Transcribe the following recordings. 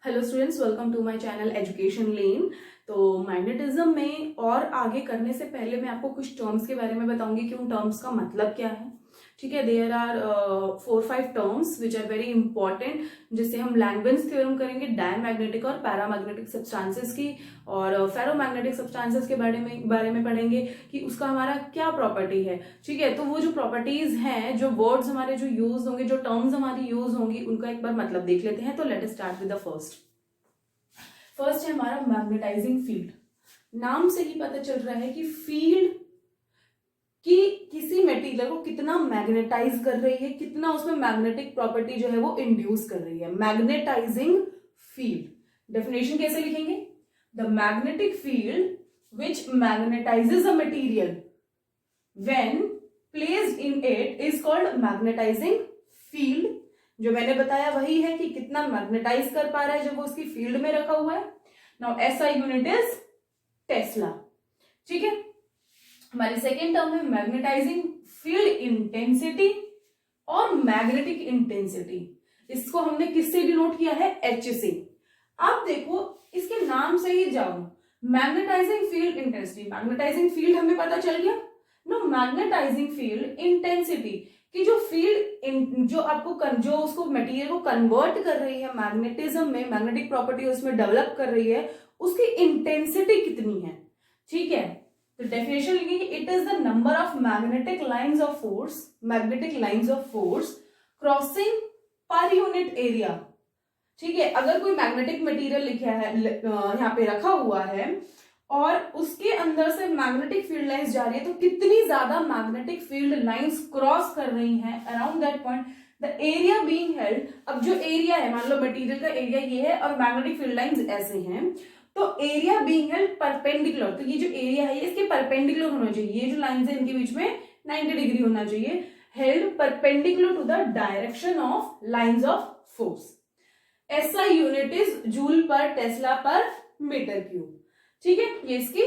Hello students, welcome to my channel education lane. तो magnetism में और आगे करने से पहले मैं आपको कुछ टर्म्स के बारे में बताऊंगी कि उन टर्म्स का मतलब क्या है। ठीक है, there are 4-5 terms which are very important, जिससे हम लैंगवेंस थ्योरम करेंगे डायमैग्नेटिक और पैरामैग्नेटिक सब्सटेंसेस की, और फेरोमैग्नेटिक सब्सटेंसेस के बारे में पढ़ेंगे कि उसका हमारा क्या प्रॉपर्टी है। ठीक है, तो वो जो प्रॉपर्टीज हैं, जो वर्ड्स हमारे जो यूज होंगे, जो टर्म्स हमारी यूज होंगी, उनका एक बार मतलब देख लेते हैं। तो let us start with the first है हमारा मैग्नेटाइजिंग फील्ड। नाम से ही पता चल रहा है कि फील्ड कि किसी मटेरियल को कितना मैग्नेटाइज कर रही है, कितना उसमें मैग्नेटिक प्रॉपर्टी जो है वो इंड्यूस कर रही है। मैग्नेटाइजिंग फील्ड डेफिनेशन कैसे लिखेंगे? The magnetic field which magnetises a material when placed in it is called magnetising field. जो मैंने बताया वही है कि कितना मैग्नेटाइज कर पा रहा है जब वो उसकी फील्ड में रखा हुआ है। Now SI unit is Tesla. ठीक है, हमारी सेकेंड टर्म है मैग्नेटाइजिंग फील्ड इंटेंसिटी और मैग्नेटिक इंटेंसिटी। इसको हमने किससे डिनोट किया है? एच से। अब देखो, इसके नाम से ही जाओ, magnetising field intensity. Magnetising field हमें पता चल गया। नो, मैग्नेटाइजिंग फील्ड इंटेंसिटी कि जो फील्ड जो आपको जो उसको मटेरियल को कन्वर्ट कर रही है मैग्नेटिज्म में, मैग्नेटिक प्रॉपर्टी उसमें डेवलप कर रही है, उसकी इंटेंसिटी कितनी है। ठीक है, तो डेफिनेशन लिखेंगे, it is the number of magnetic lines of force crossing per unit area. ठीक है, अगर कोई मैग्नेटिक मटेरियल लिखा है यहाँ पे रखा हुआ है और उसके अंदर से मैग्नेटिक फील्ड लाइंस जा रही है, तो कितनी ज्यादा मैग्नेटिक फील्ड लाइंस क्रॉस कर रही हैं around that point, the area being held. अब जो एरिया है, मान लो मटेरियल का एरिया ये है और मैग्नेटिक फील्ड लाइंस ऐसे हैं, तो एरिया बीइंग हेल्ड परपेंडिकुलर, तो ये जो एरिया है ये इसके परपेंडिकुलर होना चाहिए। ये जो लाइंस है इनके बीच में 90 डिग्री होना चाहिए। Held perpendicular to the direction of lines of force. SI unit is joule per tesla per metre cube. ठीक है, ये इसकी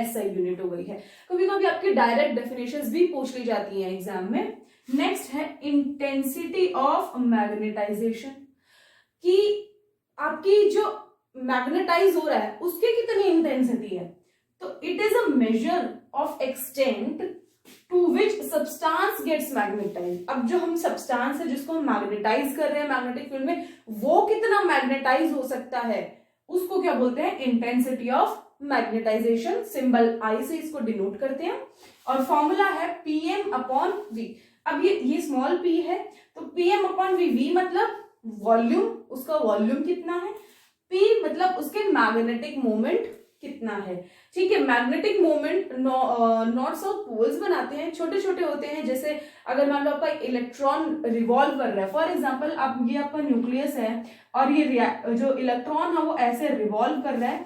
एसआई यूनिट हो गई है। कभी कभी आपकी डायरेक्ट डेफिनेशंस भी पूछ ली जाती हैं एग्जाम में। नेक्स्ट है इंटेंसिटी ऑफ मैग्नेटाइजेशन, कि आपकी जो मैग्नेटाइज हो रहा है उसकी कितनी इंटेंसिटी है। तो it is a measure of extent to which substance gets magnetise. अब जो हम सब्सटेंस है जिसको हम मैग्नेटाइज कर रहे हैं मैग्नेटिक फील्ड में, वो कितना मैग्नेटाइज हो सकता है, उसको क्या बोलते हैं? Intensity of magnetization. सिंबल आई से इसको डिनोट करते हैं और फॉर्मूला है पीएम अपॉन वी। अब ये स्मॉल पी है, तो पीएम अपॉन वी, वी मतलब वॉल्यूम, उसका वॉल्यूम कितना है, पी मतलब उसके मैग्नेटिक मोमेंट कितना है। ठीक है, magnetic moment knots of poles बनाते हैं, छोटे छोटे होते हैं। जैसे अगर मान लो आपका इलेक्ट्रॉन रिवॉल्व कर रहा है, फॉर एग्जांपल अब ये आपका न्यूक्लियस है और ये जो इलेक्ट्रॉन है वो ऐसे रिवॉल्व कर रहा है,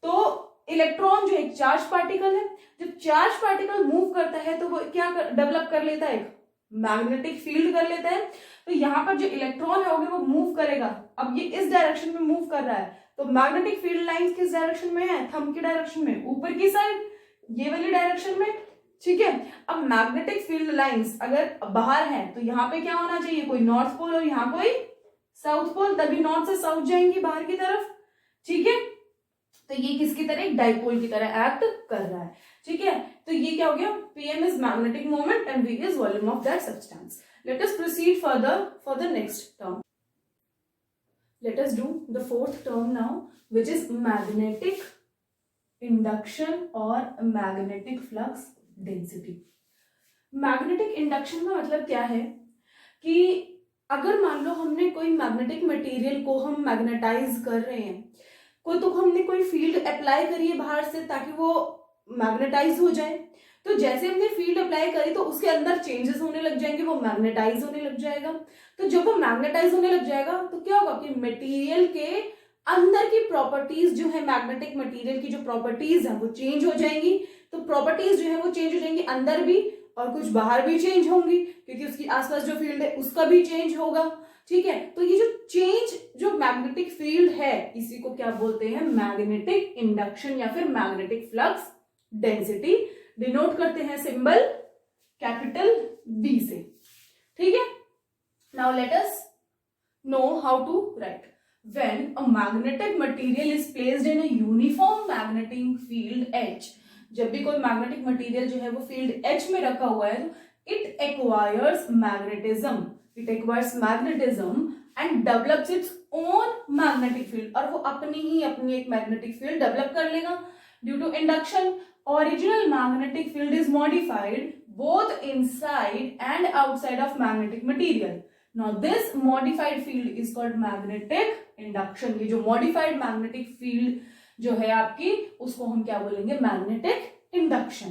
तो इलेक्ट्रॉन जो एक चार्ज पार्टिकल है, जब चार्ज पार्टिकल मूव करता है तो वो क्या डेवलप कर लेता है? मैग्नेटिक फील्ड कर लेता है। तो यहाँ पर जो इलेक्ट्रॉन है वो मूव करेगा। अब ये इस डायरेक्शन में मूव कर रहा है, तो मैग्नेटिक फील्ड लाइंस किस डायरेक्शन में है? थंब की डायरेक्शन में, ऊपर की साइड, ये वाली डायरेक्शन में। ठीक है, अब मैग्नेटिक फील्ड लाइंस अगर बाहर है तो यहाँ पे क्या होना चाहिए? कोई नॉर्थ पोल और यहाँ कोई साउथ पोल, तभी नॉर्थ से साउथ जाएंगी बाहर की तरफ। ठीक है, तो ये किसकी तरह? एक डाइपोल की तरह एक्ट कर रहा है। ठीक है, तो ये क्या हो गया? Pm is magnetic moment and V is volume of that substance. Let us proceed further for the next term. Let us do the fourth term now, which is magnetic induction or magnetic flux density. Magnetic induction का मतलब क्या है कि अगर मान लो हमने कोई magnetic material को हम मैग्नेटाइज कर रहे हैं, तो हमने कोई फील्ड अप्लाई करी है बाहर से ताकि वो मैग्नेटाइज हो जाए, तो जैसे हमने फील्ड अप्लाई करी तो उसके अंदर चेंजेस होने लग जाएंगे, वो मैग्नेटाइज होने लग जाएगा। तो जब वो मैग्नेटाइज होने लग जाएगा तो क्या होगा कि मटेरियल के अंदर की प्रॉपर्टीज जो है, मैग्नेटिक मटेरियल की जो प्रॉपर्टीज है वो चेंज हो जाएंगी। तो प्रॉपर्टीज जो है वो चेंज हो जाएंगी अंदर भी, और कुछ बाहर भी चेंज होंगी, क्योंकि उसकी आसपास जो फील्ड है उसका भी चेंज होगा। ठीक है, तो ये जो चेंज जो मैग्नेटिक फील्ड है, इसी को क्या बोलते हैं? मैग्नेटिक इंडक्शन या फिर मैग्नेटिक फ्लक्स डेंसिटी। डिनोट करते हैं सिंबल कैपिटल बी से। ठीक है, now let us know how to write when a magnetic material is placed in a uniform magnetic field H, जब भी कोई मैग्नेटिक मटेरियल जो है वो फील्ड H में रखा हुआ है तो it acquires magnetism and develops its own magnetic field, और वो अपनी एक मैग्नेटिक फील्ड डेवलप कर लेगा due to induction. Original magnetic field is modified both inside and outside of magnetic material. Now this modified field is called magnetic induction. ये जो modified magnetic field जो है आपकी, उसको हम क्या बोलेंगे? magnetic induction.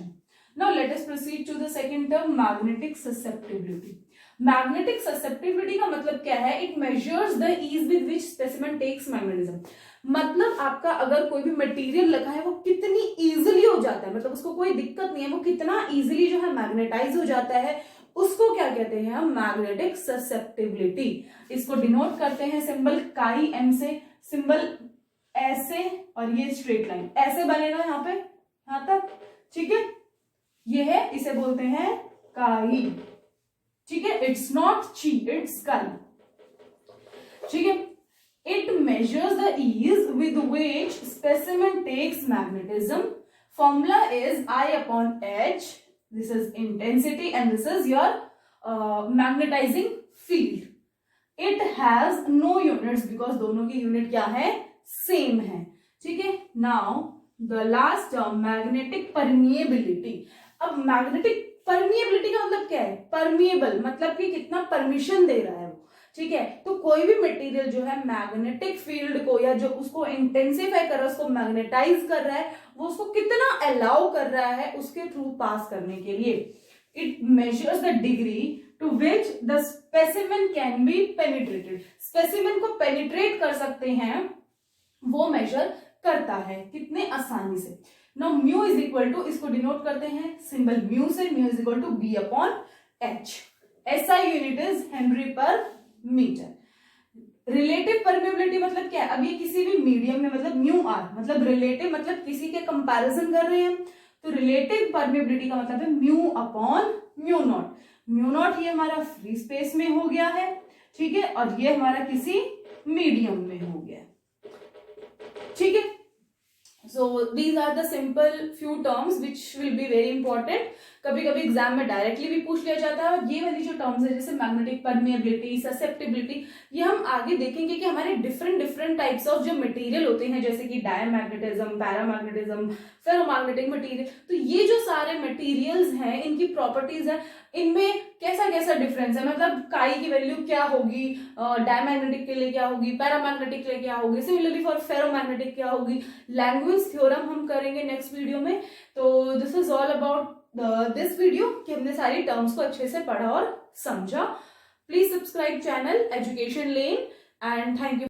Now let us proceed to the second term, magnetic susceptibility. Magnetic susceptibility का मतलब क्या है? It measures the ease with which specimen takes magnetism. मतलब आपका अगर कोई भी मटेरियल लगा है वो कितनी इजीली हो जाता है, मतलब उसको कोई दिक्कत नहीं है, वो कितना इजीली जो है मैग्नेटाइज हो जाता है, उसको क्या कहते हैं हम? Magnetic susceptibility. इसको डिनोट करते हैं सिंबल काई एम से, सिंबल ऐसे, और ये स्ट्रेट लाइन ऐसे बनेगा यहाँ पे, यहां तक. ठीक है, ये है, इसे बोलते हैं काई. ठीक है, इट्स नॉट ची, इट्स काई. ठीक है, it measures the ease with which specimen takes magnetism. Formula is I upon H. This is intensity and this is your magnetizing field. It has no units because दोनों की unit क्या है? Same है. ठीक है, now the last term magnetic permeability. अब magnetic permeability का मतलब क्या है? परमिएबल मतलब कि कितना परमिशन दे रहा है वो. ठीक है, तो कोई भी मटेरियल जो है मैग्नेटिक फील्ड को, या जो उसको इंटेंसिफाई कर रहा है, उसको मैग्नेटाइज कर रहा है, वो उसको कितना अलाउ कर रहा है उसके थ्रू पास करने के लिए. It measures the degree to which the specimen can be penetrated. Specimen को पेनिट्रेट कर सकते हैं, वो मेजर करता है कितने आसानी से. Now mu is equal to, इसको डिनोट करते हैं सिंबल म्यू से. Mu is equal to B upon H. SI unit is henry per metre. Relative permeability मतलब क्या है? अब ये किसी भी मीडियम में, मतलब म्यू आर मतलब रिलेटिव, मतलब किसी के कंपैरिजन कर रहे हैं, तो रिलेटिव परमेबिलिटी का मतलब है mu upon mu naught. Mu naught ये हमारा फ्री स्पेस में हो गया है. ठीक है, और ये हमारा किसी मीडियम में हो गया. ठीक है, so these are the simple few terms which will be very important. कभी कभी एग्जाम में डायरेक्टली भी पूछ लिया जाता है. और ये वाली जो टर्म्स है जैसे मैग्नेटिक परमिएबिलिटी, ससेप्टिबिलिटी, ये हम आगे देखेंगे कि हमारे डिफरेंट टाइप्स ऑफ जो मटेरियल होते हैं, जैसे कि डायमैग्नेटिज्म, पैरामैग्नेटिज्म, फेरोमैग्नेटिक मटेरियल. तो ये जो सारे मटेरियल्स हैं, इनकी प्रॉपर्टीज है, इनमें कैसा कैसा डिफरेंस है, मतलब काई की वैल्यू क्या होगी डायमैग्नेटिक के लिए, क्या होगी पैरामैग्नेटिक के लिए, क्या होगी सिमिलरली फॉर फेरोमैग्नेटिक क्या होगी. लैंग्वेज थ्योरम हम करेंगे नेक्स्ट वीडियो में. तो this is all about this video कि हमने सारी टर्म्स को अच्छे से पढ़ा और समझा. Please subscribe channel education lane and thank you.